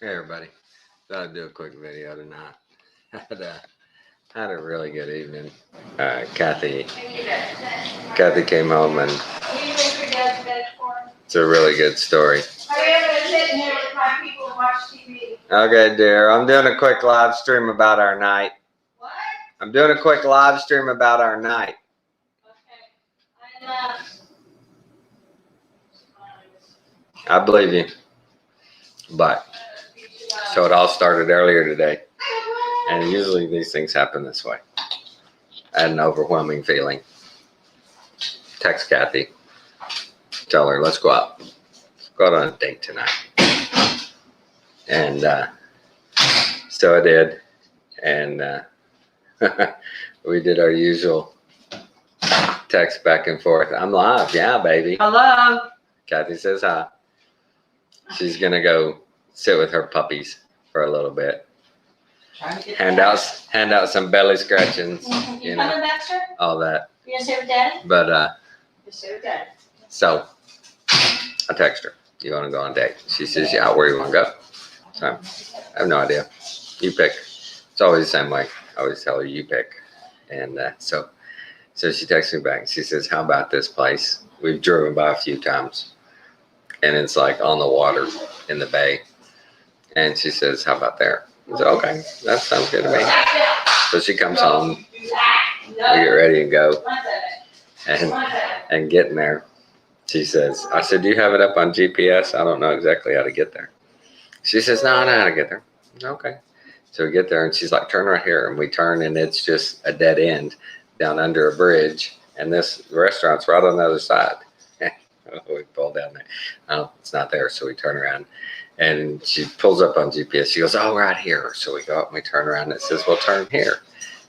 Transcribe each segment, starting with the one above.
Hey everybody, thought I'd do a quick video tonight. Had a, had a really good evening. Kathy came home and it's a really good story. Okay, dear, I'm doing a quick live stream about our night. What? I'm doing a quick live stream about our night. Okay. I believe you. But, so it all started earlier today. And usually these things happen this way. I had an overwhelming feeling. Text Kathy. Tell her, let's go out. Let's go out on a date tonight. And so I did. And we did our usual text back and forth. I'm live. Yeah, baby. Hello. Kathy says hi. She's going to go sit with her puppies for a little bit. Hand out some belly scratchings, You coming, Baxter? all that. You gonna stay with Daddy? But You stay with Daddy. so I text her. You want to go on a date? She says, yeah. Where you want to go? So I have no idea. You pick. It's always the same way. I always tell her you pick. And so she texts me back. She says, how about this place? We've driven by a few times, and it's like on the water in the bay. And she says, how about there? I said, okay, that sounds good to me. So she comes home, we get ready and go, and getting there, she says, I said, do you have it up on GPS? I don't know exactly how to get there. She says, no, I know how to get there. Okay. So we get there, and she's like, turn right here. And we turn, and it's just a dead end down under a bridge. And this restaurant's right on the other side. We pull down there. Oh, it's not there. So we turn around. And she pulls up on GPS. She goes, oh, right here. So we go up and we turn around and it says, well, turn here.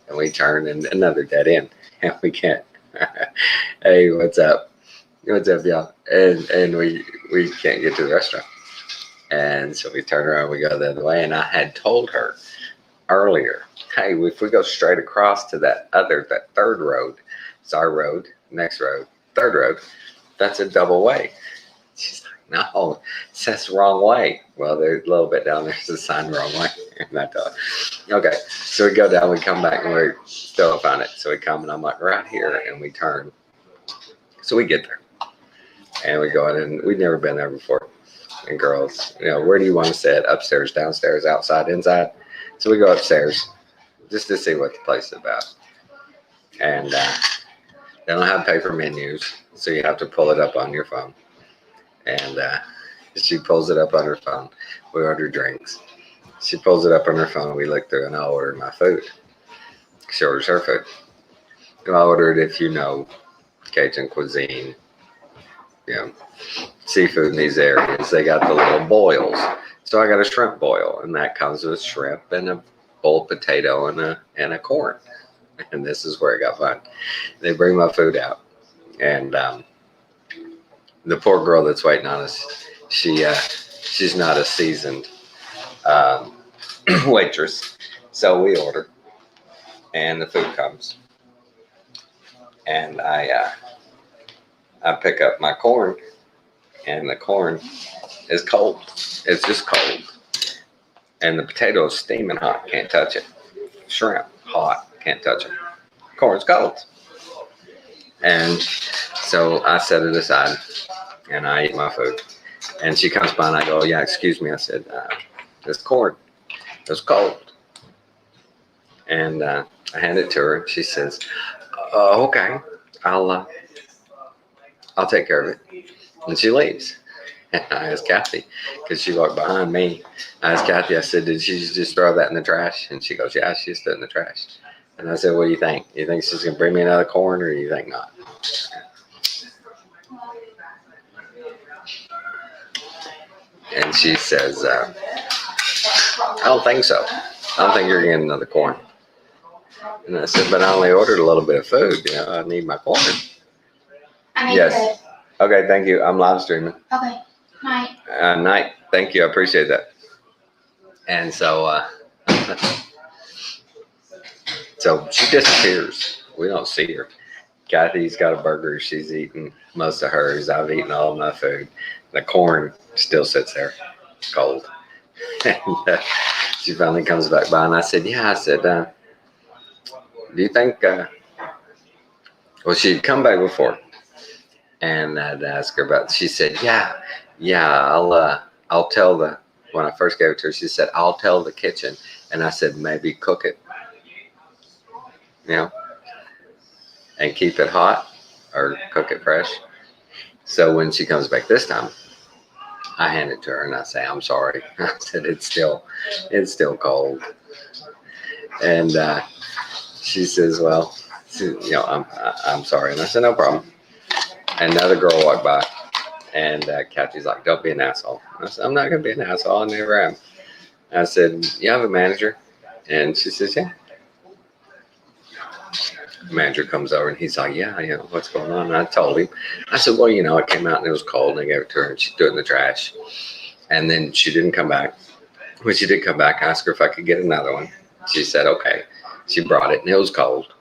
And we turn and another dead end. And we can't. Hey, what's up? What's up, y'all? And we can't get to the restaurant. And so we turn around, we go the other way. And I had told her earlier, hey, if we go straight across to that third road, it's our road, next road, third road, that's a double way. She's like, no, it says the wrong way. Well, there's a little bit down there's a sign wrong way. And I thought, okay. So we go down, we come back, and we still don't find it. So we come, and I'm like, right here, and we turn. So we get there, and we go in, and we'd never been there before. And girls, where do you want to sit? Upstairs, downstairs, outside, inside? So we go upstairs just to see what the place is about. And they don't have paper menus, so you have to pull it up on your phone. And she pulls it up on her phone. We order drinks. She pulls it up on her phone. We look through, and I order my food. She orders her food. I ordered, if you know, Cajun cuisine, seafood in these areas. They got the little boils. So I got a shrimp boil, and that comes with shrimp and a boiled potato and a corn. And this is where it got fun. They bring my food out, and the poor girl that's waiting on us, she's not a seasoned waitress. So we order, and the food comes, and I pick up my corn, and the corn is cold. It's just cold, and the potato is steaming hot. Can't touch it. Shrimp hot. Can't touch it. Corn's cold. And so I set it aside, and I eat my food. And she comes by, and I go, yeah, excuse me. I said, this corn is cold. And I hand it to her, and she says, okay, I'll take care of it. And she leaves. And I asked Kathy, because she walked behind me. I asked Kathy, I said, did she just throw that in the trash? And she goes, yeah, she just threw it in the trash. And I said, what do you think? You think she's going to bring me another corn, or do you think not? And she says, I don't think so. I don't think you're getting another corn. And I said, but I only ordered a little bit of food. I need my corn. Yes. Okay, thank you. I'm live streaming. Okay. Night. Night. Thank you. I appreciate that. And so, so she disappears. We don't see her. Kathy's got a burger. She's eaten most of hers. I've eaten all of my food. The corn still sits there, cold. And she finally comes back by, and I said, "Yeah." I said, "Do you think?" Well, she'd come back before, and I'd ask her about. She said, "Yeah, yeah. I'll tell the." When I first gave it to her, she said, "I'll tell the kitchen," and I said, "Maybe cook it, you know, and keep it hot, or cook it fresh." So when she comes back this time, I hand it to her and I say, "I'm sorry." I said, it's still cold." And she says, "Well, I'm sorry." And I said, "No problem." Another girl walked by, and Kathy's like, "Don't be an asshole." I said, "I'm not gonna be an asshole. I never am." I said, "You have a manager?" And she says, "Yeah." The manager comes over and he's like, "Yeah, what's going on?" And I told him. I said, "Well, it came out and it was cold, and I gave it to her, and she threw it in the trash." And then she didn't come back. When she did come back, I asked her if I could get another one. She said, "Okay." She brought it, and it was cold.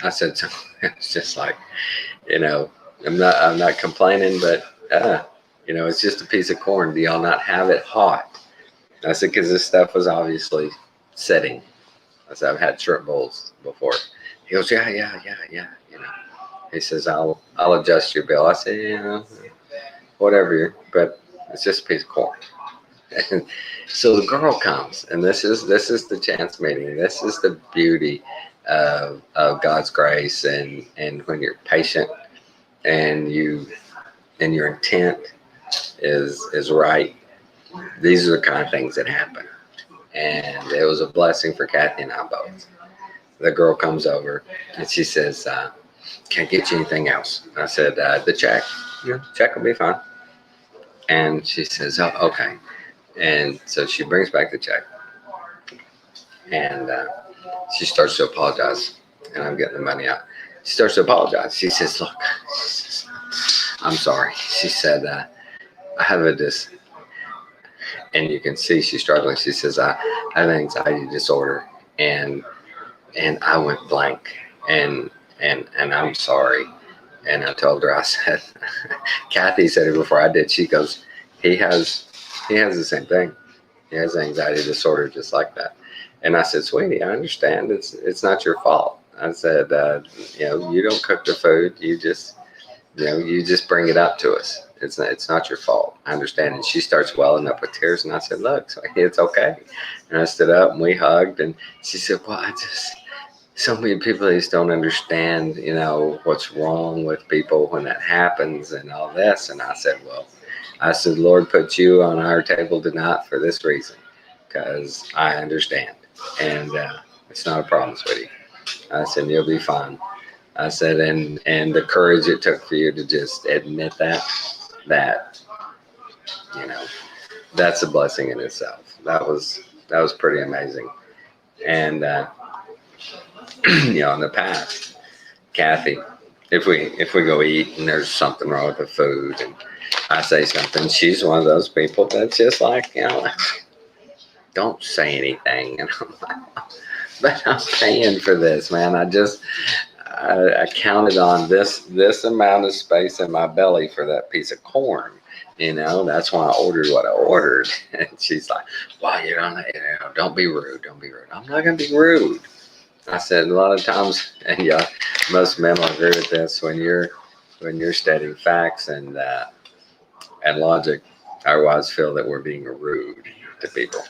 I said, so it's just like, I'm not complaining, but it's just a piece of corn. Do y'all not have it hot? I said, because this stuff was obviously setting. I said, I've had shrimp bowls before. He goes, yeah, yeah, yeah, yeah. He says, I'll adjust your bill. I said, whatever, but it's just a piece of corn. And so the girl comes, and this is the chance meeting. This is the beauty of God's grace, and when you're patient and your intent is right, these are the kind of things that happen. And it was a blessing for Kathy and I both. The girl comes over and she says, "Can't get you anything else." I said, "The check, check will be fine." And she says, "Oh, okay." And so she brings back the check, and she starts to apologize, and I'm getting the money out. She starts to apologize. She says, "Look," she says, "I'm sorry." She said, "I have and you can see she's struggling. She says, "I have an anxiety disorder, and I went blank, and I'm sorry." And I told her, I said, Kathy said it before I did. She goes, he has the same thing. He has anxiety disorder just like that. And I said, "Sweetie, I understand. It's not your fault." I said, "You don't cook the food. You just bring it up to us. It's not your fault. I understand." And she starts welling up with tears. And I said, "Look, sweetie, it's okay." And I stood up and we hugged. And she said, "Well, so many people just don't understand, what's wrong with people when that happens and all this." And I said, "Lord put you on our table tonight for this reason, because I understand. And it's not a problem, sweetie." I said, "You'll be fine." I said, and the courage it took for you to just admit that, you know, that's a blessing in itself. That was pretty amazing. And, in the past, Kathy, if we go eat and there's something wrong with the food and I say something, she's one of those people that's just like, don't say anything. And I'm like, but I'm paying for this, man. I counted on this amount of space in my belly for that piece of corn. That's why I ordered what I ordered. And she's like, "Well, don't be rude. Don't be rude." I'm not gonna be rude. I said a lot of times, and most men will agree with this. When you're stating facts and logic, our wives feel that we're being rude to people.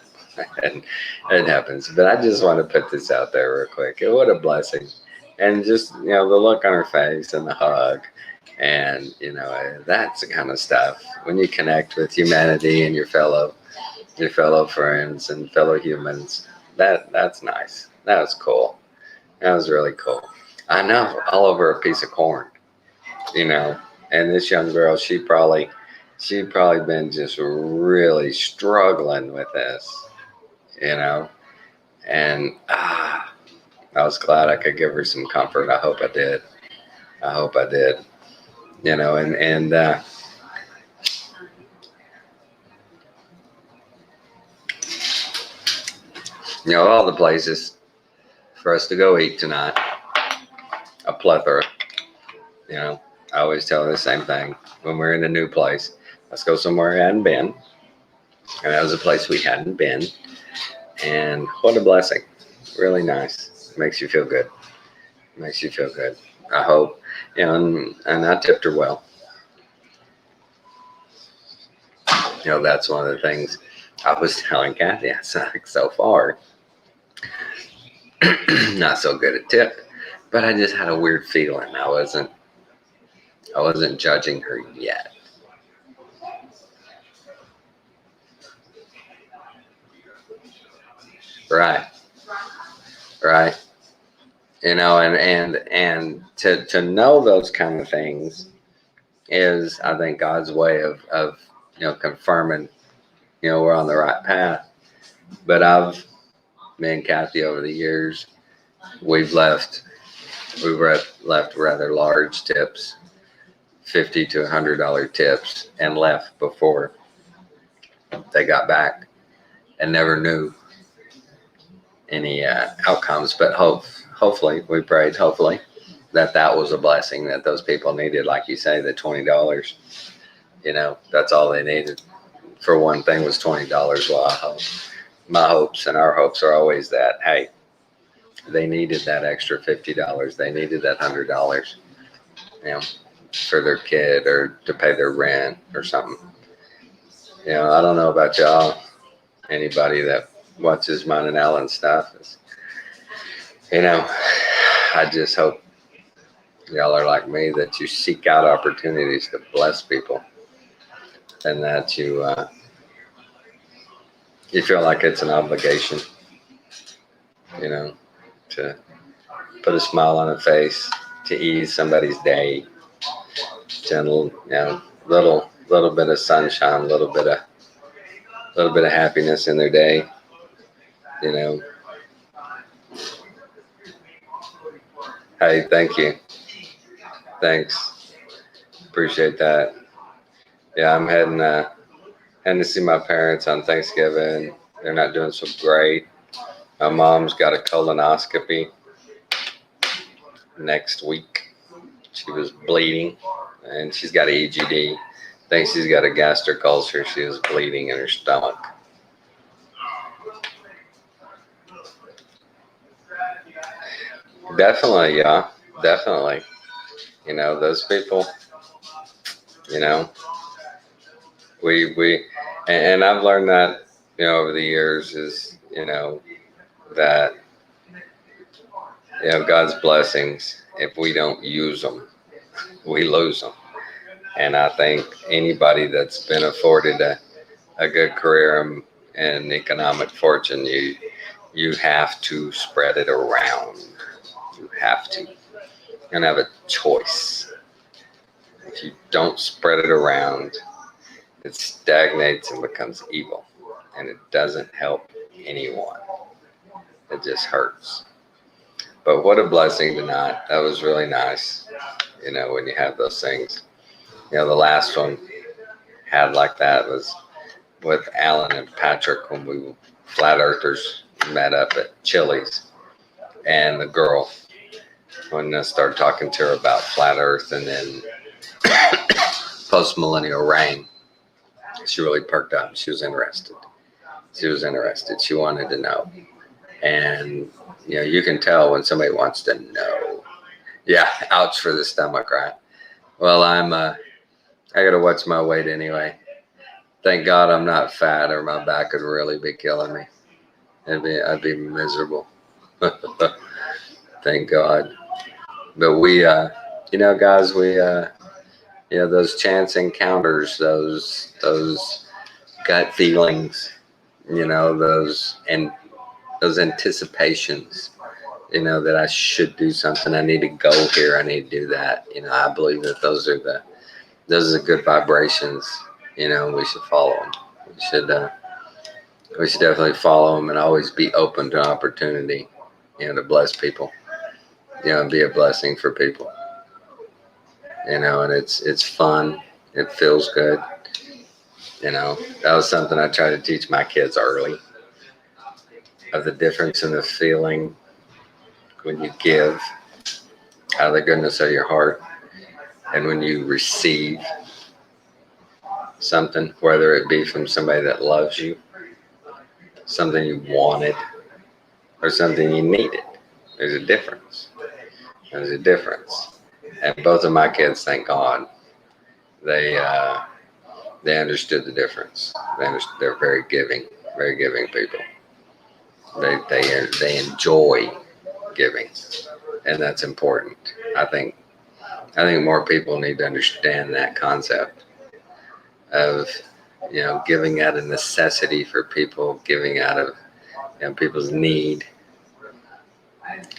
And it happens. But I just want to put this out there real quick. What a blessing. And just, the look on her face and the hug. And, that's the kind of stuff. When you connect with humanity and your fellow friends and fellow humans, that's nice. That was cool. That was really cool. I know, all over a piece of corn, and this young girl, she'd probably been just really struggling with this, and I was glad I could give her some comfort. I hope I did. And all the places for us to go eat tonight, a plethora. I always tell her the same thing when we're in a new place. Let's go somewhere I hadn't been. And that was a place we hadn't been. And what a blessing. Really nice. Makes you feel good. Makes you feel good. I hope. And I tipped her well. That's one of the things I was telling Kathy. I said, so far, not so good at tip, but I just had a weird feeling. I wasn't judging her yet. Right. And to know those kind of things is, I think, God's way of confirming we're on the right path. But me and Kathy, over the years, we've left rather large tips, $50 to $100 tips, and left before they got back, and never knew any outcomes. But hopefully we prayed, that was a blessing that those people needed. Like you say, the $20, that's all they needed. For one thing, was $20. Well, my hopes and our hopes are always that, hey, they needed that extra $50. They needed that $100, for their kid or to pay their rent or something. I don't know about y'all. Anybody that watches mine and Alan's stuff is, I just hope y'all are like me, that you seek out opportunities to bless people, and that you feel like it's an obligation, to put a smile on a face, to ease somebody's day, gentle, little bit of sunshine, little bit of happiness in their day, Hey, thank you. Thanks. Appreciate that. Yeah, I'm heading to see my parents on Thanksgiving. They're not doing so great. My mom's got a colonoscopy next week. She was bleeding, and she's got an EGD. Thinks she's got a gastric ulcer. She was bleeding in her stomach. Definitely, yeah, definitely. Those people. We and I've learned that over the years is that God's blessings, if we don't use them, we lose them. And I think anybody that's been afforded a good career and economic fortune, you have to spread it around. You have to. You don't have a choice. If you don't spread it around, it stagnates and becomes evil, and it doesn't help anyone. It just hurts. But what a blessing tonight. That was really nice, when you have those things. The last one had like that was with Alan and Patrick, when we flat earthers met up at Chili's, and the girl, when I started talking to her about flat earth and then post-millennial reign, she really perked up. She was interested. She wanted to know. And, you can tell when somebody wants to know. Yeah, ouch for the stomach, right? Well, I got to watch my weight anyway. Thank God I'm not fat, or my back would really be killing me. I'd be miserable. Thank God. But we, guys, we, those chance encounters, those gut feelings, those anticipations, that I should do something. I need to go here. I need to do that. I believe that those are the good vibrations. We should follow them. We should definitely follow them, and always be open to opportunity, to bless people, and be a blessing for people. And it's fun. It feels good. That was something I try to teach my kids early, of the difference in the feeling when you give out of the goodness of your heart, and when you receive something, whether it be from somebody that loves you, something you wanted, or something you needed. There's a difference. There's a difference. And both of my kids, thank God, they understood the difference. They're very giving people. They enjoy giving, and that's important. I think more people need to understand that concept of giving out of necessity for people, giving out of people's need.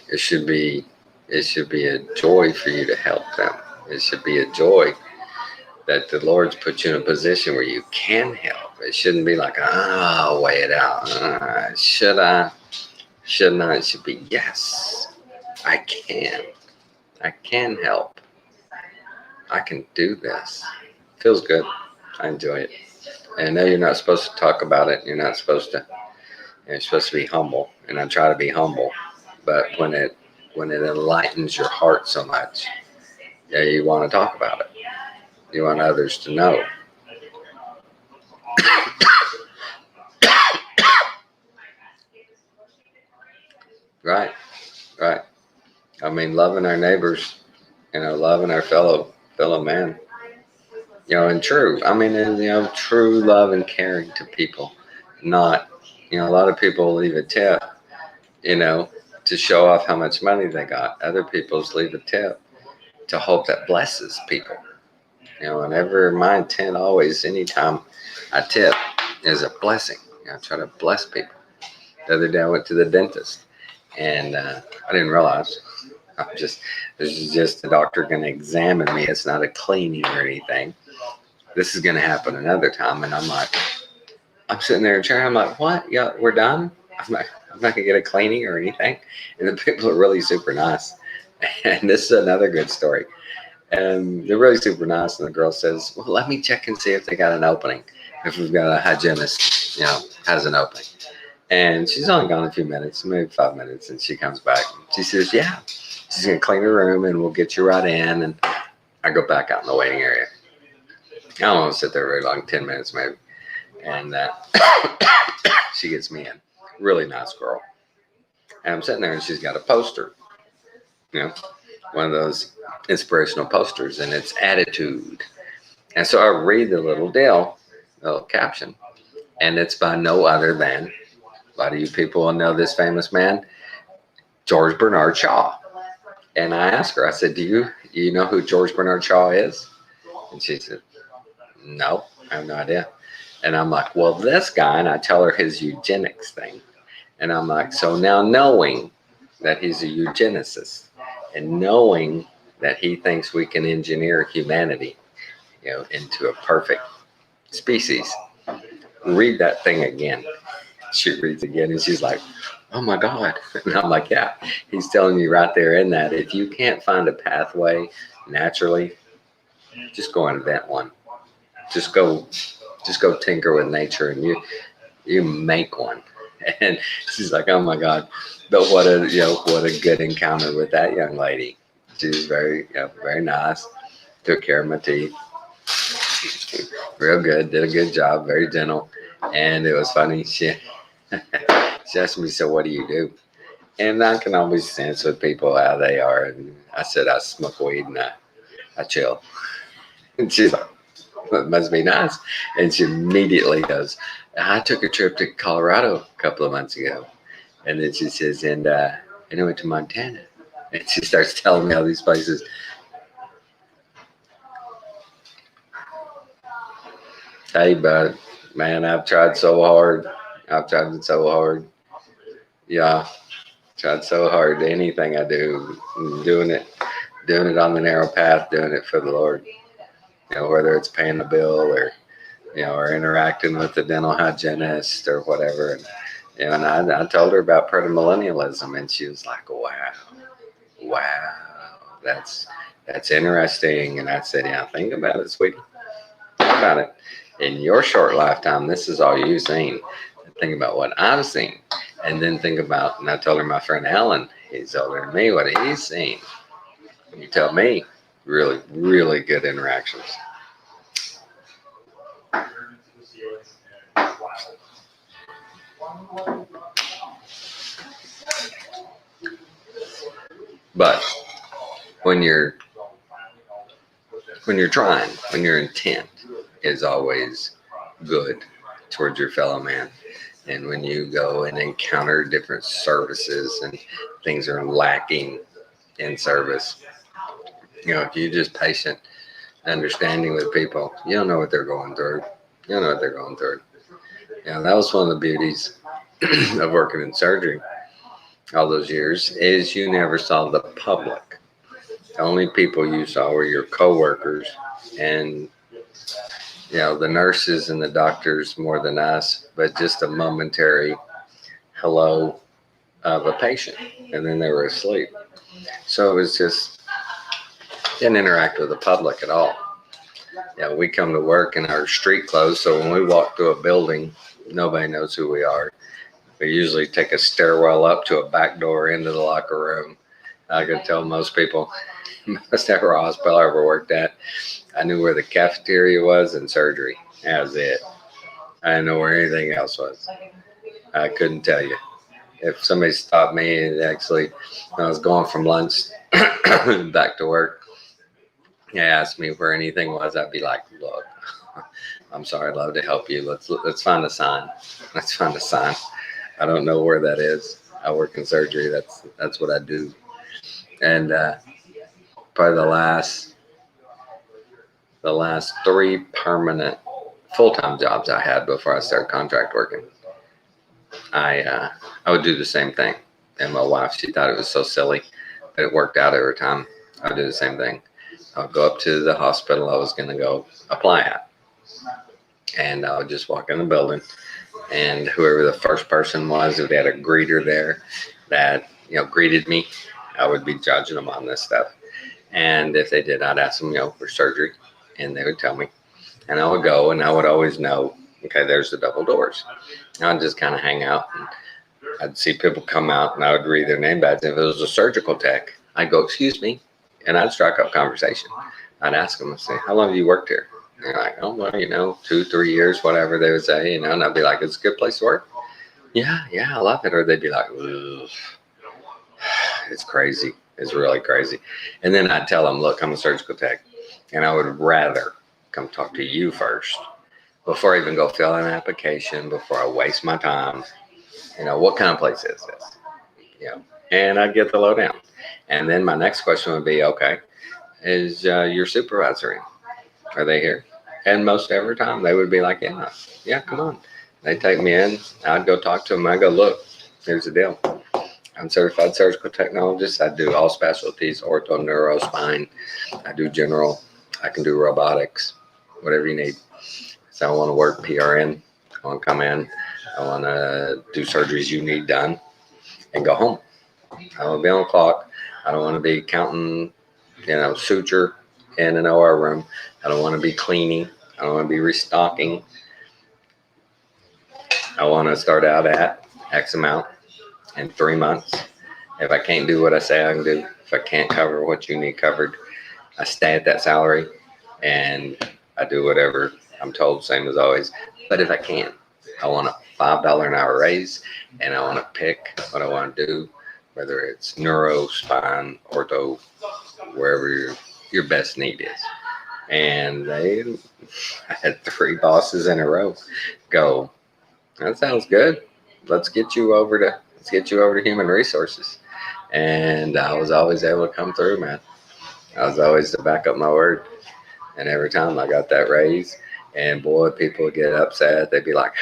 It should be a joy for you to help them. It should be a joy that the Lord's put you in a position where you can help. It shouldn't be like, I'll weigh it out. Should I? Shouldn't I? It should be, yes, I can. I can help. I can do this. Feels good. I enjoy it. And I know you're not supposed to talk about it. You're not supposed to. You're supposed to be humble, and I try to be humble. But when it enlightens your heart so much, you want to talk about it. You want others to know. Right. I mean, loving our neighbors, loving our fellow man, and true. I mean, true love and caring to people. Not, a lot of people leave a tip, to show off how much money they got. Other people's leave a tip to hope that blesses people. Whenever my intent always, anytime I tip, is a blessing. I try to bless people. The other day I went to the dentist, and I didn't realize. This is just the doctor going to examine me. It's not a cleaning or anything. This is going to happen another time, and I'm sitting there in a chair. I'm like, what? Yeah, we're done. I'm not going to get a cleaning or anything. And the people are really super nice. And this is another good story. And they're really super nice. And the girl says, well, let me check and see if they got an opening. If we've got a hygienist, has an opening. And she's only gone a few minutes, maybe 5 minutes. And she comes back. She says, yeah, she's going to clean her room and we'll get you right in. And I go back out in the waiting area. I don't want to sit there very long, 10 minutes maybe. And she gets me in. Really nice girl. And I'm sitting there and she's got a poster. One of those inspirational posters, and it's attitude. And so I read the little caption, and it's by no other than, a lot of you people will know this famous man, George Bernard Shaw. And I asked her, I said, do you know who George Bernard Shaw is? And she said, no, I have no idea. And I'm like, well, this guy, and I tell her his eugenics thing. And I'm like, so now knowing that he's a eugenicist and knowing that he thinks we can engineer humanity, into a perfect species, read that thing again. She reads again and she's like, oh my God. And I'm like, yeah, he's telling you right there in that if you can't find a pathway naturally, just go invent one. Just go tinker with nature and you make one. And she's like, oh my God. But what a good encounter with that young lady. She was very nice. Took care of my teeth. Real good. Did a good job. Very gentle. And it was funny. She asked me, so what do you do? And I can always sense with people how they are. And I said, I smoke weed and I chill. And she's like, it must be nice. And she immediately goes, I took a trip to Colorado a couple of months ago. And then she says, and I went to Montana. And she starts telling me all these places. Hey, bud, man, I've tried so hard. Yeah, tried so hard. Anything I do, doing it on the narrow path, doing it for the Lord. Whether it's paying the bill or, or interacting with the dental hygienist or whatever. And I told her about premillennialism, and she was like, wow, that's interesting. And I said, yeah, think about it, sweetie. Think about it. In your short lifetime, this is all you've seen. Think about what I've seen. And then think about, and I told her my friend Alan, he's older than me, what he's seen. You tell me, really, really good interactions. But when you're trying, when your intent is always good towards your fellow man, and when you go and encounter different services and things are lacking in service, if you're just patient, understanding with people, you don't know what they're going through. You don't know what they're going through. That was one of the beauties of working in surgery all those years, is you never saw the public. The only people you saw were your coworkers and the nurses and the doctors more than us, but just a momentary hello of a patient, and then they were asleep. So it was just, didn't interact with the public at all. We come to work in our street clothes, so when we walk through a building, nobody knows who we are. We usually take a stairwell up to a back door into the locker room. I could tell most people, most every hospital I ever worked at, I knew where the cafeteria was and surgery. That was it. I didn't know where anything else was. I couldn't tell you. If somebody stopped me, and actually, when I was going from lunch back to work, asked me where anything was, I'd be like, look, I'm sorry, I'd love to help you. Let's find a sign. Let's find a sign. I don't know where that is. I work in surgery. That's what I do. And probably the last 3 permanent full-time jobs I had before I started contract working, I would do the same thing. And my wife, she thought it was so silly, but it worked out every time. I would do the same thing. I would go up to the hospital I was going to go apply at, and I would just walk in the building, and whoever the first person was, if they had a greeter there that greeted me, I would be judging them on this stuff. And if they did, I'd ask them for surgery, and they would tell me, and I would go, and I would always know, okay, there's the double doors. And I'd just kind of hang out, and I'd see people come out, and I would read their name badge. If it was a surgical tech, I'd go, excuse me, and I'd strike up conversation. I'd ask them, I'd say, how long have you worked here? And they're like, oh, well, 2, 3 years, whatever they would say, and I'd be like, it's a good place to work. Yeah, I love it. Or they'd be like, ugh, it's crazy. It's really crazy. And then I'd tell them, look, I'm a surgical tech, and I would rather come talk to you first before I even go fill out an application, before I waste my time. What kind of place is this? And I'd get the lowdown. And then my next question would be, okay, is your supervisor in? Are they here? And most every time they would be like, yeah, come on. They take me in. I'd go talk to them. I go, look, here's the deal. I'm certified surgical technologist. I do all specialties, ortho, neuro, spine. I do general. I can do robotics, whatever you need. So I want to work PRN. I want to come in. I want to do surgeries you need done and go home. I want to be on the clock. I don't want to be counting, suture in an OR room. I don't want to be cleaning. I don't want to be restocking. I want to start out at X amount in 3 months. If I can't do what I say I can do, if I can't cover what you need covered, I stay at that salary and I do whatever I'm told, same as always. But if I can't, I want a $5 an hour raise, and I want to pick what I want to do, whether it's neuro, spine, ortho, wherever your best need is. And I had 3 bosses in a row go, that sounds good. Let's get you over to human resources. And I was always able to come through, man. I was always to back up my word. And every time I got that raise, and boy, people would get upset. They'd be like,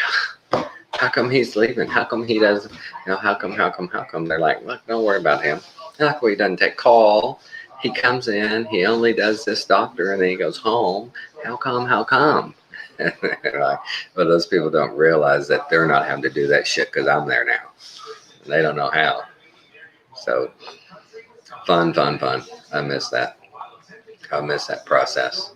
how come he's leaving? How come he doesn't, how come? They're like, look, don't worry about him. They're like, well, he doesn't take call. He comes in, he only does this doctor, and then he goes home. How come? Like, but those people don't realize that they're not having to do that shit because I'm there now. They don't know how. So fun. I miss that. I miss that process.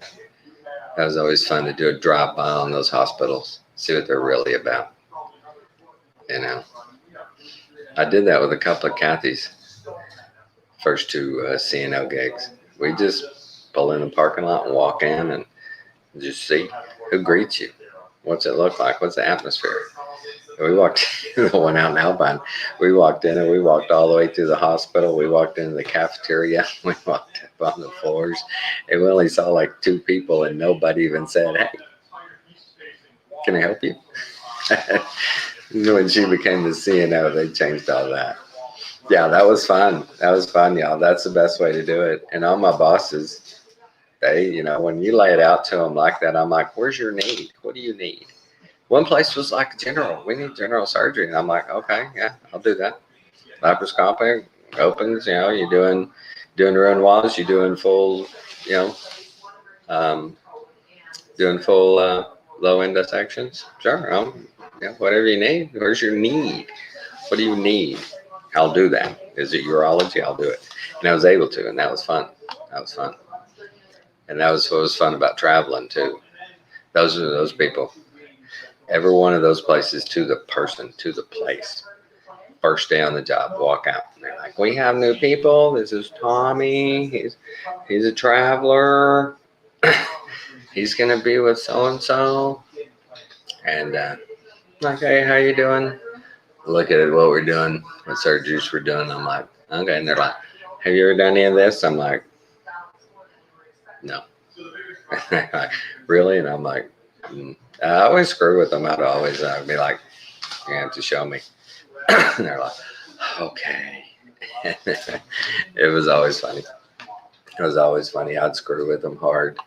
That was always fun to do a drive-by on those hospitals, see what they're really about. I did that with a couple of Kathy's first 2 CNO gigs. We just pull in the parking lot and walk in and just see who greets you. What's it look like? What's the atmosphere? We walked the one out in Alpine. We walked in and we walked all the way through the hospital. We walked into the cafeteria. We walked up on the floors, and we only saw like 2 people, and nobody even said, "Hey, can I help you?" When she became the CNO, they changed all that. Yeah, that was fun. That was fun, y'all. That's the best way to do it. And all my bosses, they, when you lay it out to them like that, I'm like, "Where's your need? What do you need?" One place was like, "General, we need general surgery." And I'm like, "Okay, yeah, I'll do that. Laparoscopic, opens, you're doing ruin walls, you're doing full, you know, um, doing full low end dissections. Sure, whatever you need. Where's your need? What do you need? I'll do that. Is it urology? I'll do it." And I was able to, and that was fun. That was fun. And that was what was fun about traveling too. Those are those people. Every one of those places, to the person, to the place. First day on the job, walk out. And they're like, "We have new people. This is Tommy. He's a traveler. He's gonna be with so and so." And like, "Hey, how you doing?" Look at what we're doing, what surgeries we're doing. I'm like, "Okay." And they're like, "Have you ever done any of this?" I'm like, "No." Like, "Really?" And I'm like, I always screw with them. I'd be like, "You have to show me." And they're like, "Okay." It was always funny. It was always funny. I'd screw with them hard.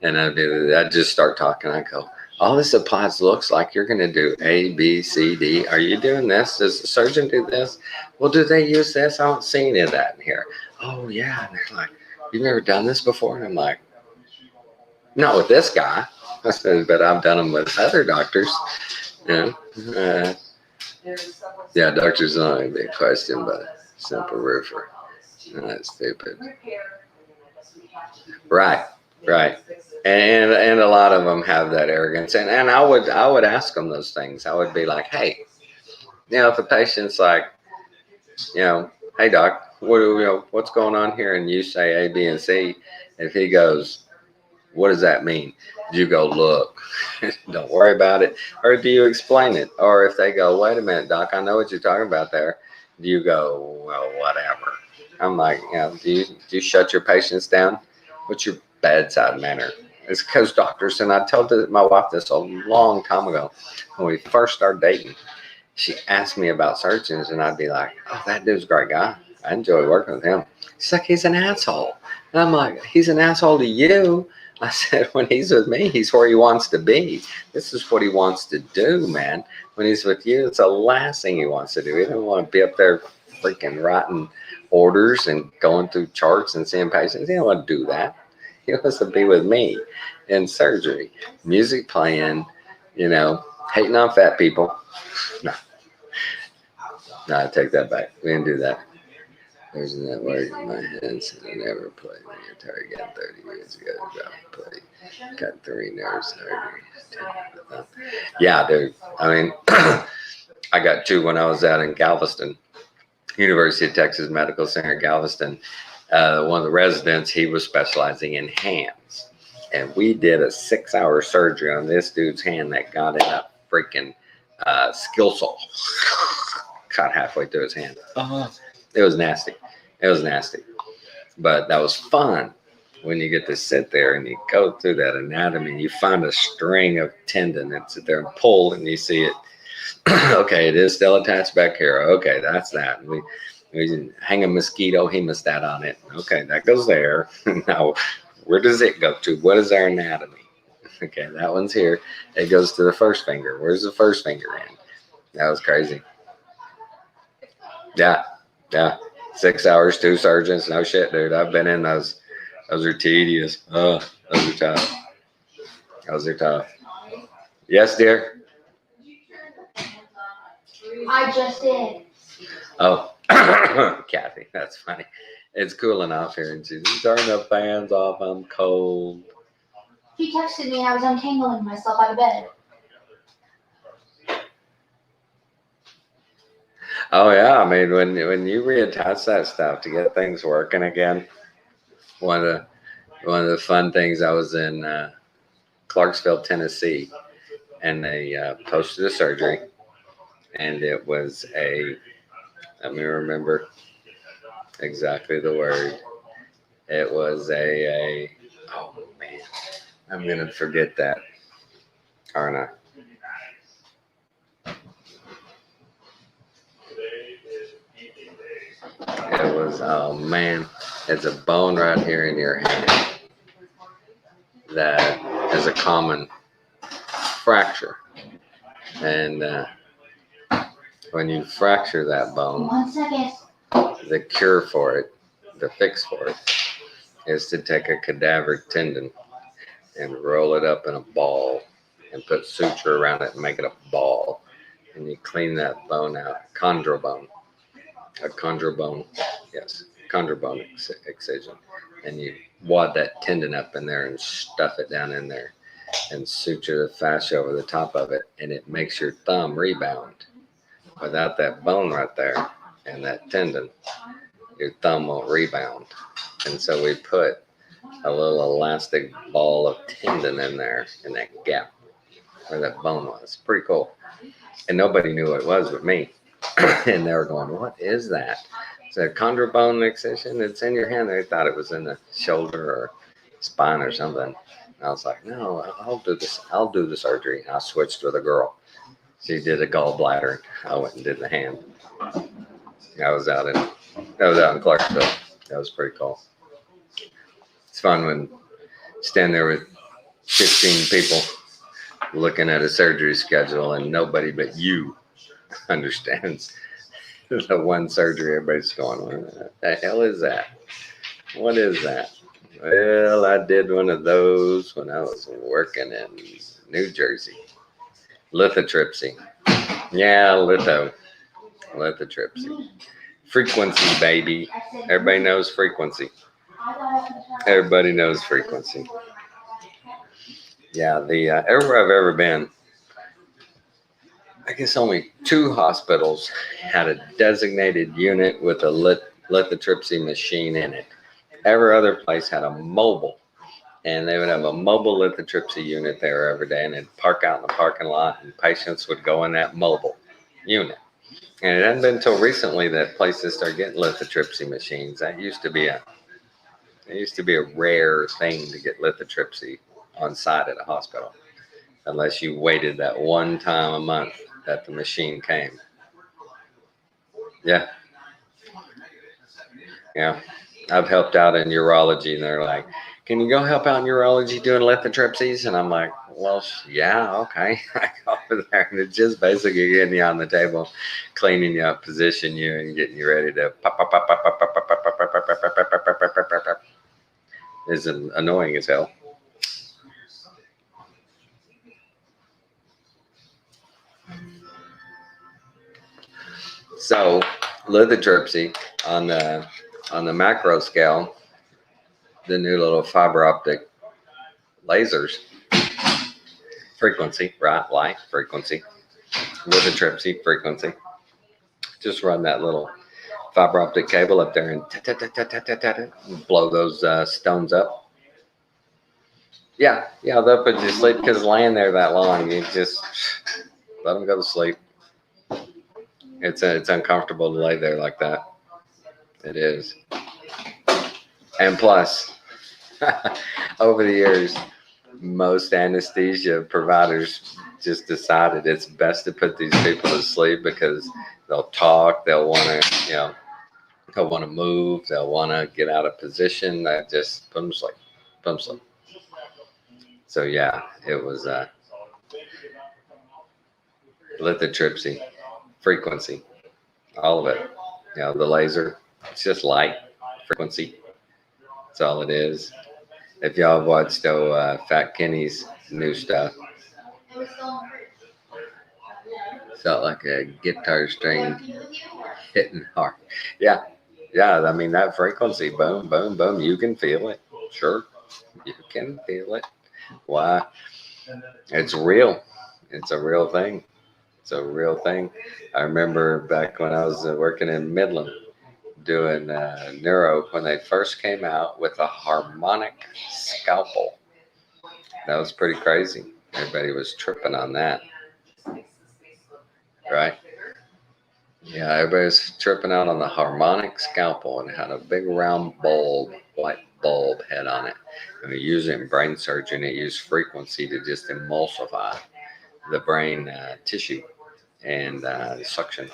And I'd just start talking. I'd go, "All this applies looks like you're going to do A, B, C, D. Are you doing this? Does the surgeon do this? Well, do they use this? I don't see any of that in here." "Oh, yeah." And they're like, "You've never done this before?" And I'm like, "Not with this guy." I said, "But I've done them with other doctors." Yeah. Yeah, doctors not a big question, but simple roofer. That's stupid. Right, right. And a lot of them have that arrogance, and I would ask them those things. I would be like, "Hey, if a patient's like, hey doc, what's going on here?" And you say A, B, and C, if he goes, "What does that mean?" Do you go, "Look, don't worry about it," or do you explain it? Or if they go, "Wait a minute, doc, I know what you're talking about there," do you go, "Well, whatever"? I'm like, do you shut your patients down? What's your bedside manner? It's because doctors, and I told my wife this a long time ago when we first started dating. She asked me about surgeons, and I'd be like, "Oh, that dude's a great guy. I enjoy working with him." She's like, "He's an asshole." And I'm like, "He's an asshole to you." I said, "When he's with me, he's where he wants to be. This is what he wants to do, man. When he's with you, it's the last thing he wants to do. He doesn't want to be up there freaking writing orders and going through charts and seeing patients. He don't want to do that. He wants to be with me in surgery, music playing, hating on fat people." No, no, I take that back. We didn't do that. There's a network in my head, so I never played the guitar again 30 years ago. I played, got 3 nerve surgeries. Yeah, dude. I mean, I got 2 when I was out in Galveston, University of Texas Medical Center, Galveston. One of the residents, he was specializing in hands. And we did a 6-hour surgery on this dude's hand that got in a freaking skill saw. Cut halfway through his hand. It was nasty. It was nasty. But that was fun when you get to sit there and you go through that anatomy and you find a string of tendon and sit there and pull and you see it. Okay, it is still attached back here. Okay, that's that. We hang a mosquito hemostat on it. Okay, that goes there. Now, where does it go to? What is our anatomy? Okay, that one's here. It goes to the first finger. Where's the first finger in? That was crazy. Yeah, yeah. 6 hours, 2 surgeons. No shit, dude. I've been in those. Those are tedious. Oh, those are tough. Those are tough. Yes, dear. I just did. Oh, Kathy, that's funny. It's cooling off here, and she's turning the fans off. I'm cold. He texted me and I was untangling myself out of bed. Oh yeah, I mean when you reattach that stuff to get things working again. One of the fun things. I was in Clarksville, Tennessee, and they posted a surgery, and it was let me remember exactly the word. It was oh man, I'm going to forget that, aren't I? It was, oh man, it's a bone right here in your hand that is a common fracture. And when you fracture that bone, 1 second. the cure for it, the fix for it, is to take a cadaver tendon and roll it up in a ball and put suture around it and make it a ball. And you clean that bone out, chondrobone, a chondrobone, yes, chondrobone excision. And you wad that tendon up in there and stuff it down in there and suture the fascia over the top of it, and it makes your thumb rebound. Without that bone right there and that tendon, your thumb won't rebound. And so we put a little elastic ball of tendon in there in that gap where that bone was. Pretty cool. And nobody knew what it was but me. And they were going, "What is that?" It's a chondrobone excision. It's in your hand. They thought it was in the shoulder or spine or something. And I was like, "No, I'll do this. I'll do the surgery." And I switched with a girl. She did a gallbladder. I went and did the hand. I was out in Clarksville. That was pretty cool. It's fun when stand there with 15 people looking at a surgery schedule and nobody but you understands the one surgery. Everybody's going, "What the hell is that? What is that?" Well, I did one of those when I was working in New Jersey. Lithotripsy. Yeah, lithotripsy. Frequency, baby. Everybody knows frequency. Everybody knows frequency. Yeah, everywhere I've ever been, I guess only 2 hospitals had a designated unit with a lithotripsy machine in it. Every other place had a mobile, and they would have a mobile lithotripsy unit there every day, and they'd park out in the parking lot, and patients would go in that mobile unit. And it hadn't been until recently that places start getting lithotripsy machines. That used to be a rare thing to get lithotripsy on site at a hospital, unless you waited that one time a month that the machine came. Yeah. Yeah. I've helped out in urology, and they're like, "Can you go help out in urology doing lithotripsies?" And I'm like, "Well, yeah, okay." I go over there, and it's just basically getting you on the table, cleaning you up, position you, and getting you ready to pop, pop, pop, pop, pop, pop, pop, pop, pop, pop, pop, pop, pop, pop, pop, pop, pop, pop. It's annoying as hell. So, lithotripsy on the macro scale, the new little fiber optic lasers, frequency, right? Light frequency, lithotripsy frequency. Just run that little fiber optic cable up there and blow those stones up. Yeah, they'll put you to sleep because laying there that long, you just let them go to sleep. It's uncomfortable to lay there like that. It is. And plus, over the years, most anesthesia providers just decided it's best to put these people to sleep because they'll talk, they'll want to move, they'll want to get out of position. That just put them to sleep, put them to sleep. So yeah, it was lithotripsy, frequency, all of it. The laser, it's just light, frequency. That's all it is. If y'all have watched Fat Kenny's new stuff, felt like a guitar string hitting hard. Yeah, I mean that frequency, boom, boom, boom. You can feel it. Sure, you can feel it. Why? It's real. It's a real thing. It's a real thing. I remember back when I was working in Midland doing neuro when they first came out with a harmonic scalpel. That was pretty crazy. Everybody was tripping on that, right? Yeah, everybody's tripping out on the harmonic scalpel and it had a big round bulb, white bulb head on it. And we use it in brain surgery and it used frequency to just emulsify the brain tissue and suction.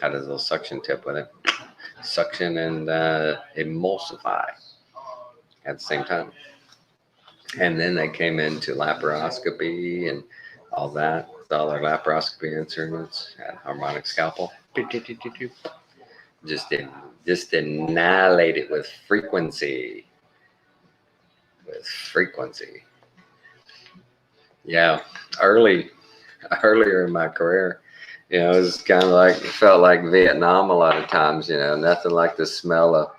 Had a little suction tip with it. Suction and emulsify at the same time. And then they came into laparoscopy and all that. All their laparoscopy instruments had harmonic scalpel. Just annihilate it with frequency. With frequency. Yeah, earlier in my career, it was kind of like, it felt like Vietnam a lot of times, nothing like the smell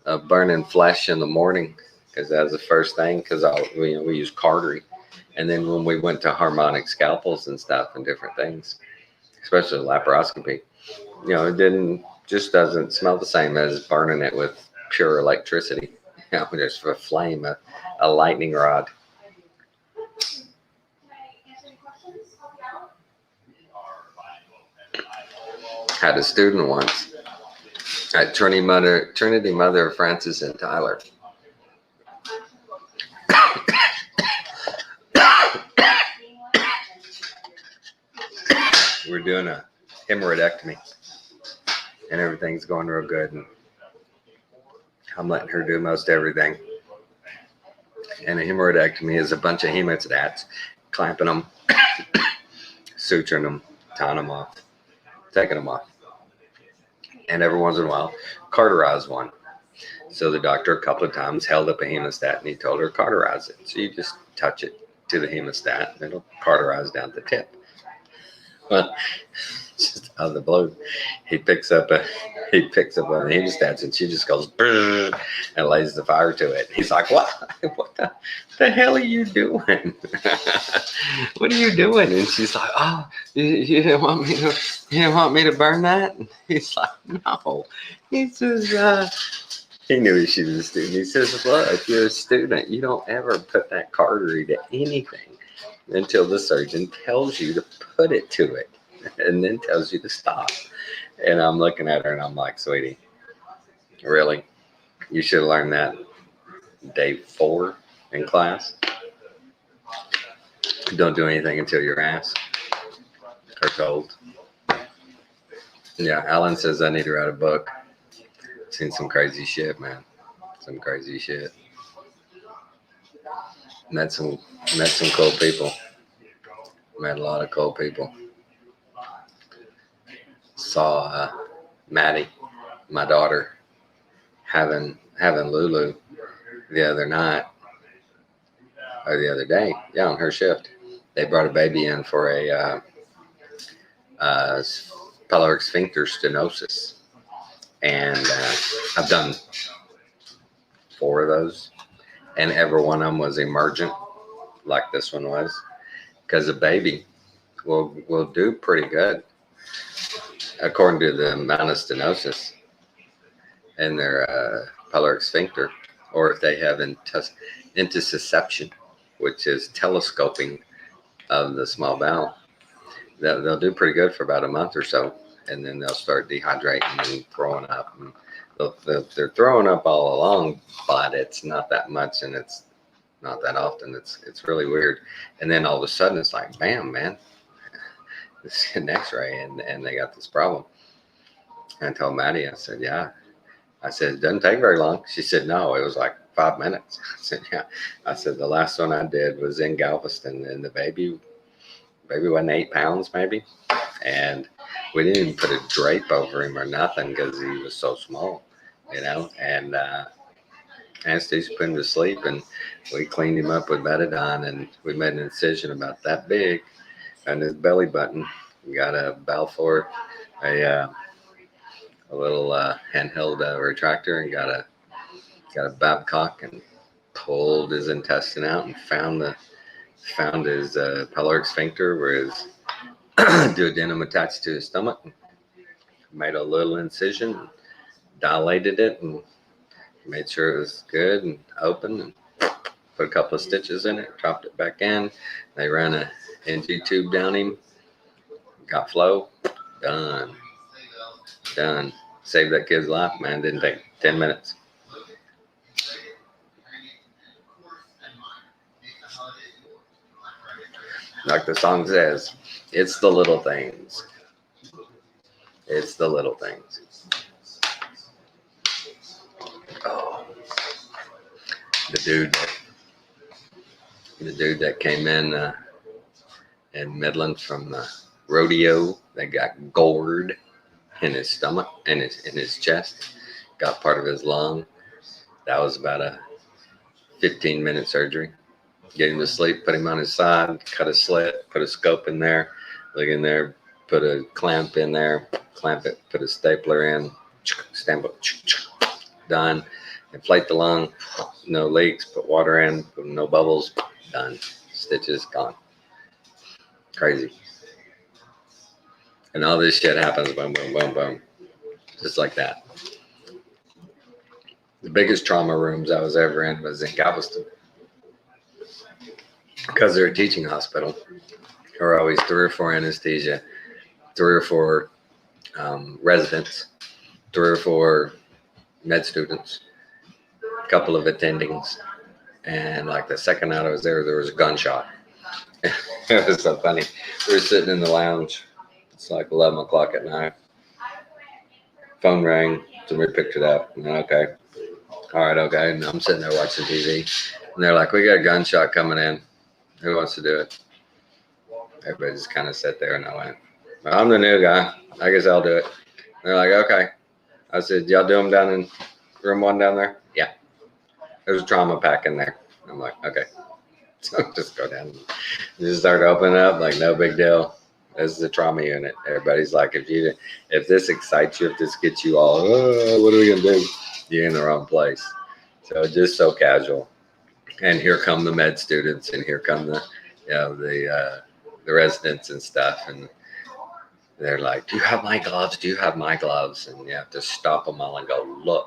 of burning flesh in the morning, because that was the first thing, because we use cautery. And then when we went to harmonic scalpels and stuff and different things, especially laparoscopy, it just doesn't smell the same as burning it with pure electricity. Just a flame, a lightning rod. Had a student once at Trinity Mother of Francis and Tyler. We're doing a hemorrhoidectomy and everything's going real good, and I'm letting her do most everything. And a hemorrhoidectomy is a bunch of hemostats, clamping them, suturing them, tying them off, taking them off, and every once in a while cauterize one. So the doctor a couple of times held up a hemostat and he told her cauterize it. So you just touch it to the hemostat and it'll cauterize down the tip. Well, just out of the blue, he picks up one of the hemostats and she just goes and lays the fire to it. He's like, what the hell are you doing? What are you doing? And she's like, oh, you didn't want me to burn that? And he's like, no. He says, he knew she was a student. He says, look, if you're a student, you don't ever put that cautery to anything until the surgeon tells you to put it to it and then tells you to stop. And I'm looking at her and I'm like, sweetie, really? You should have learned that day 4 in class. Don't do anything until you're asked or told. Yeah, Alan says I need to write a book. Seen some crazy shit, man. Some crazy shit. Met some cool people. Met a lot of cool people. Saw Maddie, my daughter, having Lulu the other night or the other day. Yeah, on her shift. They brought a baby in for a pyloric sphincter stenosis. And I've done 4 of those. And every one of them was emergent, like this one was. Because the baby will do pretty good, according to the amount of stenosis in their pyloric sphincter, or if they have intussusception, which is telescoping of the small bowel. They'll do pretty good for about a month or so, and then they'll start dehydrating and throwing up. And they're throwing up all along, but it's not that much, and it's not that often. It's really weird. And then all of a sudden, it's like, bam, man, it's an X-ray, and they got this problem. And I told Maddie, I said, yeah. I said, it doesn't take very long. She said, no, it was like 5 minutes. I said, yeah. I said, the last one I did was in Galveston, and the baby wasn't 8 pounds maybe. And we didn't even put a drape over him or nothing because he was so small, and anesthesia put him to sleep, and we cleaned him up with betadine, and we made an incision about that big on his belly button. We got a Balfour, a little handheld retractor, and got a Babcock, and pulled his intestine out and found his pyloric sphincter where his duodenum attached to his stomach. Made a little incision, dilated it, and made sure it was good and open, and put a couple of stitches in it, dropped it back in. They ran a NG tube down him, got flow, done. Done. Saved that kid's life, man. Didn't take 10 minutes. Like the song says, it's the little things. It's the little things. Oh, the dude that came in Midland from the rodeo that got gored in his stomach and in his chest, got part of his lung. That was about a 15-minute surgery. Get him to sleep, put him on his side, cut a slit, put a scope in there, look in there, put a clamp in there, clamp it, put a stapler in, stamp it, done. Inflate the lung, no leaks, put water in, no bubbles, done. Stitches gone. Crazy. And all this shit happens, boom, boom, boom, boom. Just like that. The biggest trauma rooms I was ever in was in Galveston. Because they're a teaching hospital. There were always 3 or 4 anesthesia, 3 or 4 residents, 3 or 4 med students, a couple of attendings. And like the second night I was there was a gunshot. It was so funny. We were sitting in the lounge. It's like 11 o'clock at night. Phone rang. Somebody picked it up. And okay. All right, okay. And I'm sitting there watching TV. And they're like, we got a gunshot coming in. Who wants to do it? Everybody just kind of sat there and I went, well, I'm the new guy. I guess I'll do it. And they're like, okay. I said, y'all do them down in room 1 down there? Yeah. There's a trauma pack in there. I'm like, okay. So just go down and just start opening up, like no big deal. This is the trauma unit. Everybody's like, if this excites you, if this gets you all, what are we gonna do? You're in the wrong place. So just so casual. And here come the med students, and here come the residents and stuff, and they're like, do you have my gloves? Do you have my gloves? And you have to stop them all and go, look,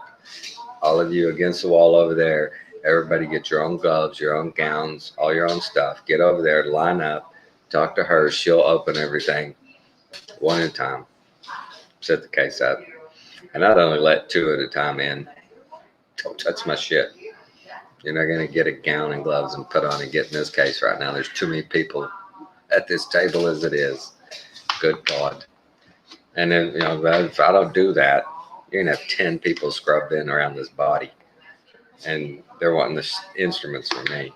all of you against the wall over there. Everybody get your own gloves, your own gowns, all your own stuff. Get over there, line up, talk to her. She'll open everything one at a time. Set the case up. And I'd only let 2 at a time in. Don't touch my shit. You're not going to get a gown and gloves and put on and get in this case right now. There's too many people at this table as it is. Good God. And then, if I don't do that, you're going to have 10 people scrubbed in around this body. And they're wanting the instruments from me.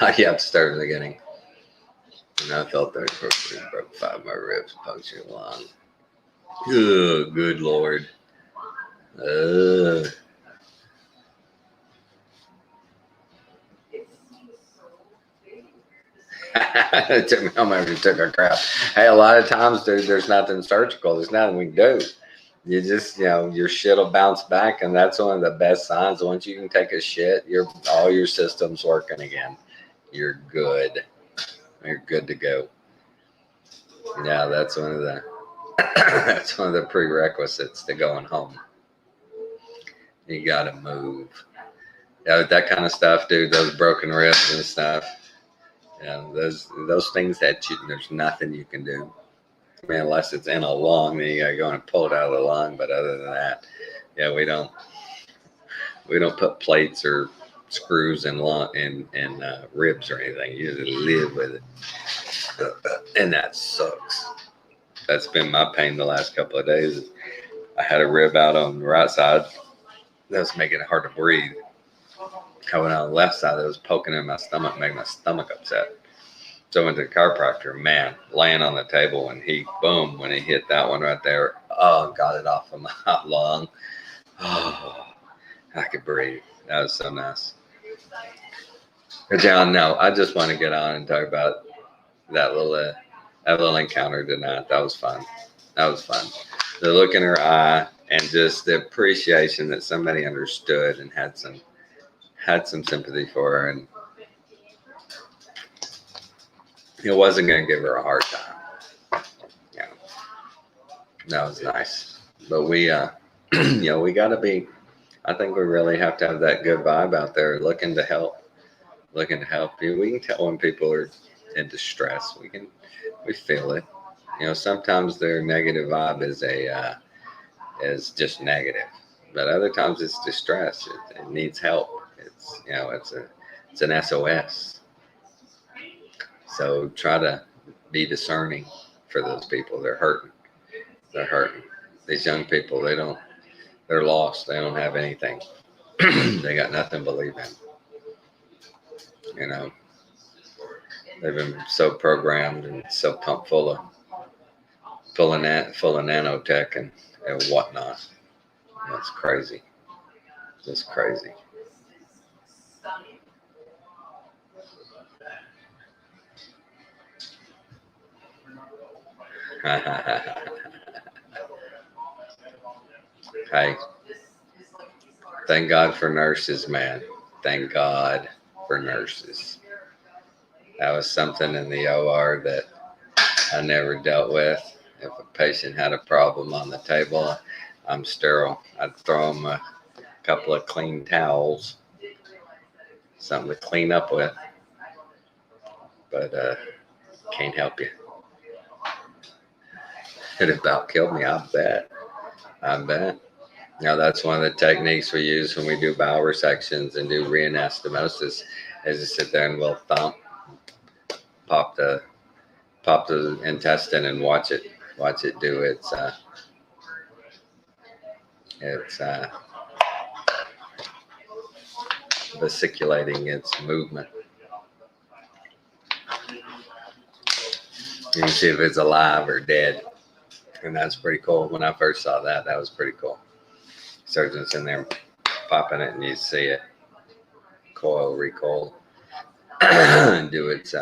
I have to start in the beginning. And I felt 30%, broke 5 of my ribs, punctured lung. Good Lord. It took me home after you took a crap. Hey, a lot of times, dude, there's nothing surgical. There's nothing we can do. You just, your shit will bounce back, and that's one of the best signs. Once you can take a shit, all your system's working again. You're good. You're good to go. Yeah, that's one of the prerequisites to going home. You gotta move. Yeah, that kind of stuff, dude. Those broken ribs and stuff. Yeah, those things that there's nothing you can do. I mean, unless it's in a lung, then you gotta go and pull it out of the lung. But other than that, yeah, we don't put plates or screws in ribs or anything. You just live with it, and that sucks. That's been my pain the last couple of days. I had a rib out on the right side that was making it hard to breathe. I went on the left side that was poking in my stomach, making my stomach upset. So I went to the chiropractor, man, laying on the table, and when he hit that one right there, got it off of my lung. Oh, I could breathe. That was so nice. But John, no, I just want to get on and talk about that little encounter tonight. That was fun. The look in her eye and just the appreciation that somebody understood and had some sympathy for her, and it wasn't going to give her a hard time. Yeah, that was nice. But we, we got to be. I think we really have to have that good vibe out there, looking to help people. We can tell when people are in distress. We feel it. Sometimes their negative vibe is just negative, but other times it's distress. It needs help. It's an SOS. So try to be discerning for those people. They're hurting. They're hurting. These young people, they're lost. They don't have anything. They got nothing to believe in. You know, they've been so programmed and so pumped full of nanotech and whatnot. That's crazy. Just crazy. Hey, thank God for nurses, man. Thank God for nurses. That was something in the OR that I never dealt with. If a patient had a problem on the table, I'm sterile. I'd throw them a couple of clean towels, something to clean up with, but can't help you. It about killed me, I bet. I bet. That's one of the techniques we use when we do bowel resections and do reanastomosis is to sit there and we'll pop the intestine and watch it do its vesiculating its movement. You can see if it's alive or dead, and that's pretty cool. When I first saw that was pretty cool. Surgeons in there popping it, and you see it recoil, and do its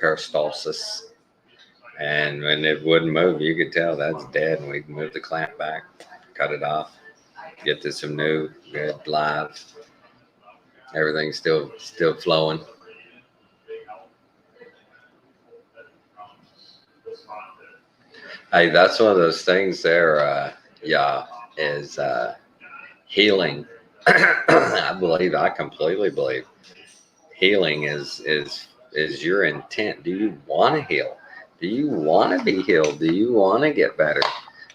peristalsis. And when it wouldn't move, you could tell that's dead, and we'd move the clamp back, cut it off, get to some new, good, live. Everything's still flowing. Hey, that's one of those things there, is healing. I completely believe healing is your intent. Do you want to heal? Do you want to be healed? Do you want to get better?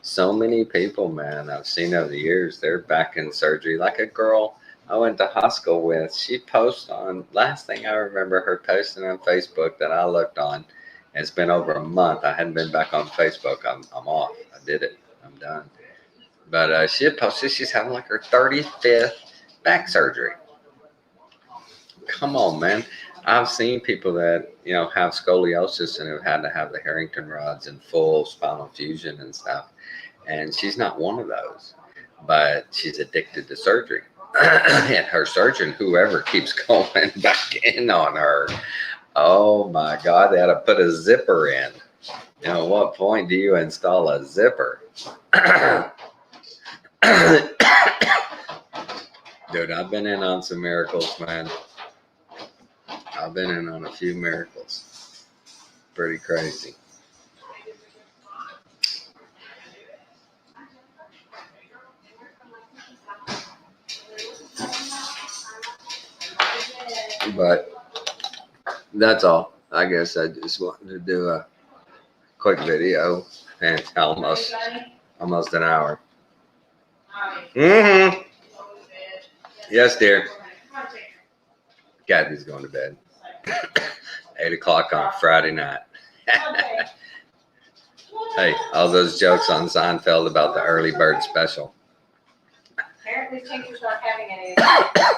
So many people, man, I've seen over the years, they're back in surgery. Like a girl I went to high school with, she posted on, last thing I remember her posting on Facebook that I looked on, it's been over a month. I hadn't been back on Facebook. I'm off. I did it. I'm done. But she had posted she's having like her 35th back surgery. Come on, man. I've seen people that, have scoliosis and have had to have the Harrington rods and full spinal fusion and stuff. And she's not one of those, but she's addicted to surgery. And her surgeon, whoever, keeps going back in on her. Oh my God, they had to put a zipper in. At what point do you install a zipper? Dude, I've been in on some miracles, man. I've been in on a few miracles. Pretty crazy. But that's all. I guess I just wanted to do a quick video, and it's almost an hour. Mm-hmm. Yes, dear. Kathy's going to bed. 8:00 on Friday night. Hey, all those jokes on Seinfeld about the early bird special. Apparently, teachers aren't having any.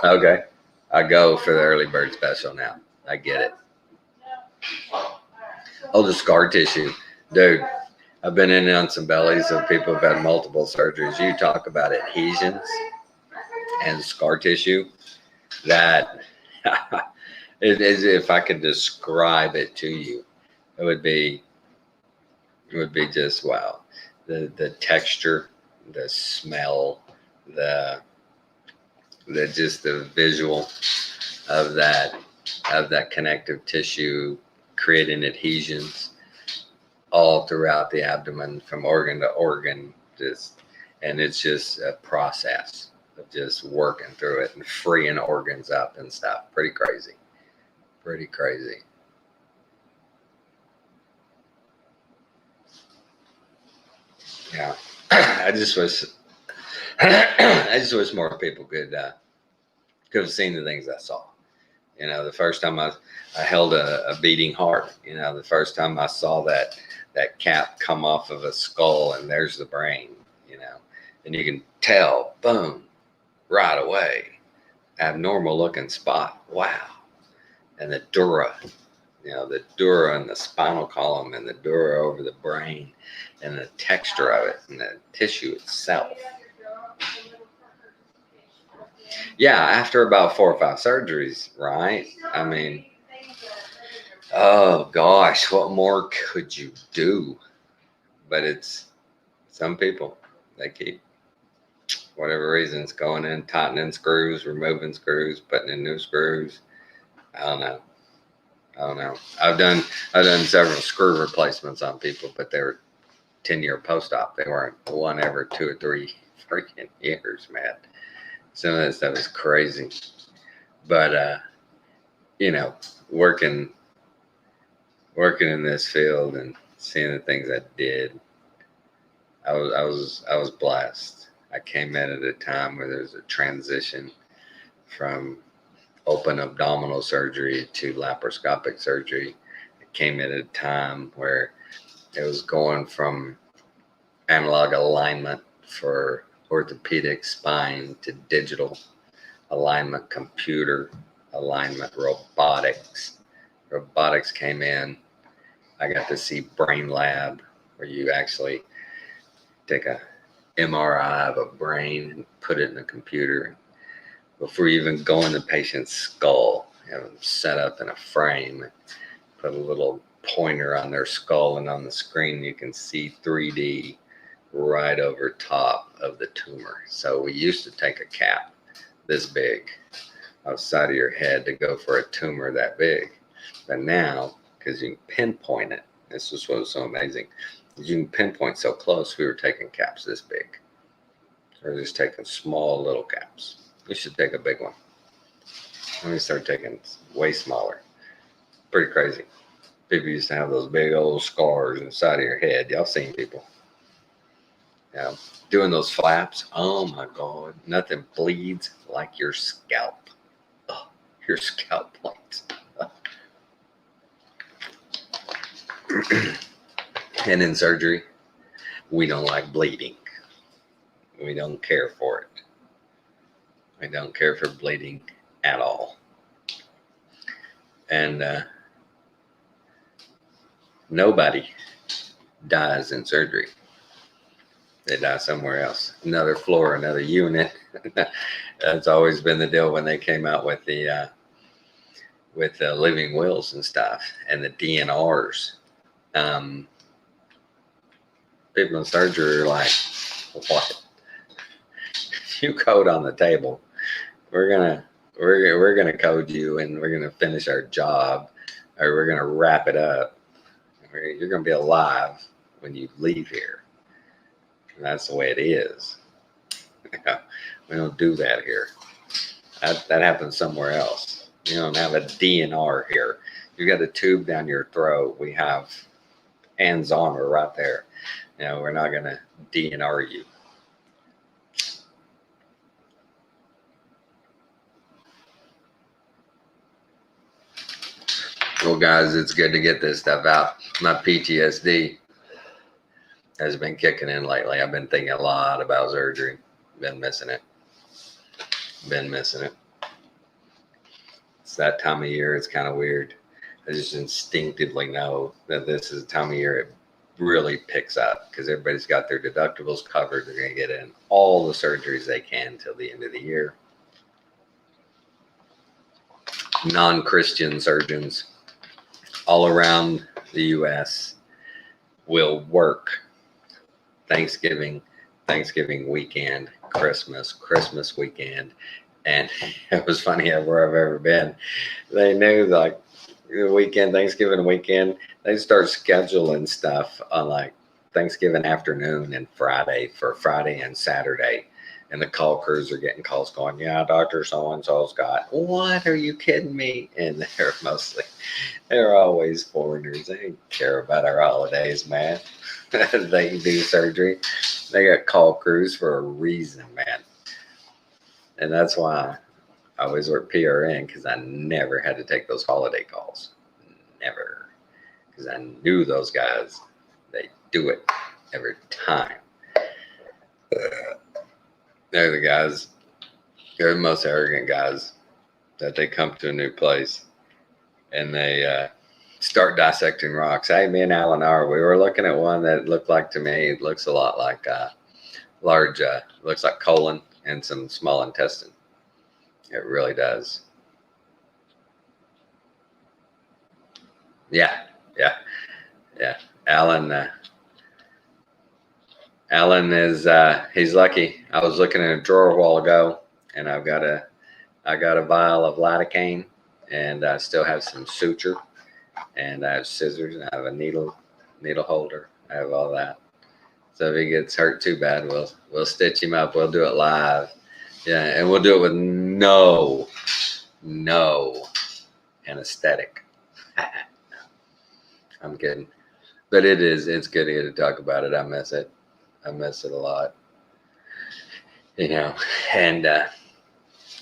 Okay, I go for the early bird special now. I get it. Oh, the scar tissue, dude. I've been in on some bellies of people who've had multiple surgeries. You talk about adhesions and scar tissue. That it is. If I could describe it to you, it would be just wow. The texture, the smell, the just the visual of that connective tissue creating adhesions all throughout the abdomen from organ to organ, and it's just a process of just working through it and freeing organs up and stuff. Pretty crazy. Yeah. I just wish I just wish more people could have seen the things I saw. You know, the first time I held a beating heart, you know, the first time I saw that cap come off of a skull and there's the brain, you know, and you can tell, boom, right away, abnormal looking spot. Wow. And the dura, you know, the dura and the spinal column and the dura over the brain and the texture of it and the tissue itself. Yeah, after about 4 or 5 surgeries, right? I mean, oh gosh, what more could you do? But it's some people, they keep whatever reasons going in, tightening screws, removing screws, putting in new screws. I don't know. I've done several screw replacements on people, but they were 10-year post-op. They weren't one every 2 or 3 freaking years, man. Some of that stuff is crazy. But you know, working in this field and seeing the things I did, I was blessed. I came in at a time where there's a transition from open abdominal surgery to laparoscopic surgery. I came in at a time where it was going from analog alignment for orthopedic spine to digital alignment, computer alignment, robotics. Robotics came in. I got to see Brain Lab, where you actually take a MRI of a brain and put it in a computer before you even go in the patient's skull. Have them set up in a frame, put a little pointer on their skull, and on the screen you can see 3D right over top of the tumor. So we used to take a cap this big outside of your head to go for a tumor that big. But now, because you can pinpoint it, this is what was so amazing. You can pinpoint so close, we were taking caps this big. Or just taking small little caps. We should take a big one. Then we start taking way smaller. Pretty crazy. People used to have those big old scars inside of your head. Y'all seen people. Yeah. Doing those flaps. Oh my God. Nothing bleeds like your scalp. Oh, your scalp plates. And in surgery, we don't like bleeding. We don't care for it. We don't care for bleeding at all. And nobody dies in surgery. They die somewhere else. Another floor, another unit. That's always been the deal when they came out with the living wills and stuff and the DNRs. People in surgery are like, what? If you code on the table, we're gonna code you and we're gonna finish our job, or we're gonna wrap it up. You're gonna be alive when you leave here. And that's the way it is. We don't do that here. That happens somewhere else. You don't have a DNR here. You got a tube down your throat. We have hands-on. We're right there. You know, we're not gonna DNR you. Well, guys, it's good to get this stuff out. My PTSD has been kicking in lately. I've been thinking a lot about surgery. Been missing it. It's that time of year. It's kind of weird. I just instinctively know that this is the time of year it really picks up because everybody's got their deductibles covered. They're going to get in all the surgeries they can till the end of the year. Non-Christian surgeons all around the U.S. will work Thanksgiving weekend, Christmas weekend. And it was funny everywhere I've ever been. They knew like the weekend, Thanksgiving weekend, they start scheduling stuff on like Thanksgiving afternoon and Friday and Saturday. And the call crews are getting calls going, yeah, Dr. So-and-so's got, what, are you kidding me? And they're always foreigners. They don't care about our holidays, man. They do surgery. They got call crews for a reason, man. And that's why I always work PRN, because I never had to take those holiday calls. Never. Because I knew those guys, they do it every time. They're the guys, they're the most arrogant guys that they come to a new place and they start dissecting rocks. Hey, me and Alan we were looking at one that looked like, to me, it looks a lot like large, looks like colon and some small intestine. It really does. Yeah. Alan is he's lucky. I was looking in a drawer a while ago, and I got a vial of lidocaine, and I still have some suture, and I have scissors, and I have a needle holder. I have all that. So if he gets hurt too bad, we'll stitch him up. We'll do it live. Yeah, and we'll do it with no anesthetic. I'm kidding. But it's good to get to talk about it. I miss it a lot. You know, and I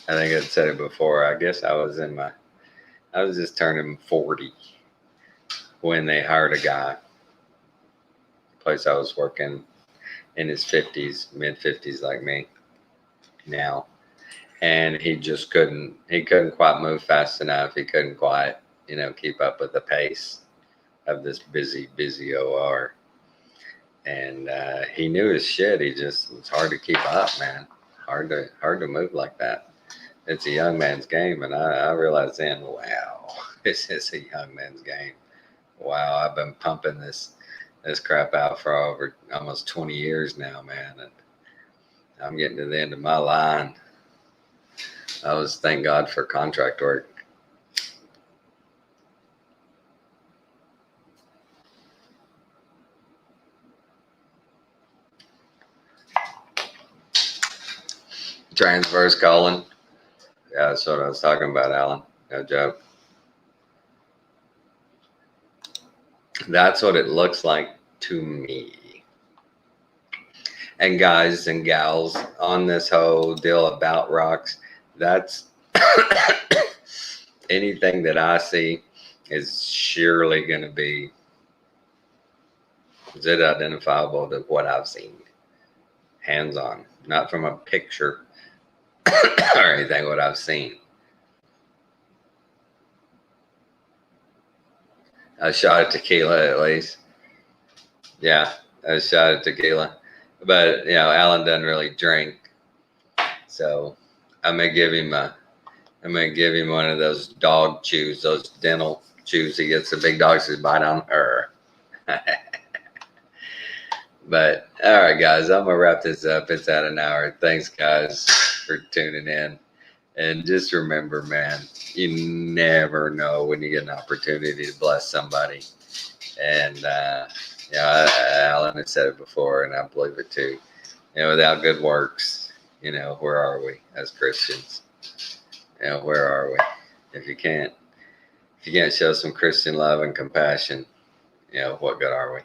think I said it before. I guess I was just turning 40 when they hired a guy. The place I was working, in his 50s, mid 50s, like me now. And he just couldn't quite move fast enough. He couldn't quite, keep up with the pace of this busy OR. And he knew his shit. It's hard to keep up, man. Hard to move like that. It's a young man's game. And I realized then, wow, this is a young man's game. Wow, I've been pumping this crap out for over almost 20 years now, man. And I'm getting to the end of my line. Thank God for contract work. Transverse colon. Yeah, that's what I was talking about, Alan. No joke. That's what it looks like to me. And guys and gals, on this whole deal about rocks, that's anything that I see is surely going to be identifiable to what I've seen. Hands on, not from a picture or anything, what I've seen. A shot of tequila, at least. Yeah, a shot of tequila. But, Alan doesn't really drink. So I'm going to give him one of those dog chews, those dental chews. He gets the big dogs to bite on her. But, all right, guys, I'm going to wrap this up. It's at an hour. Thanks, guys, for tuning in. And just remember, man, you never know when you get an opportunity to bless somebody. And, Alan had said it before, and I believe it too. Without good works, where are we as Christians? Where are we? If you can't show some Christian love and compassion, what good are we?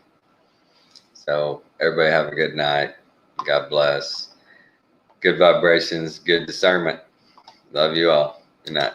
So everybody have a good night. God bless. Good vibrations, good discernment. Love you all. Good night.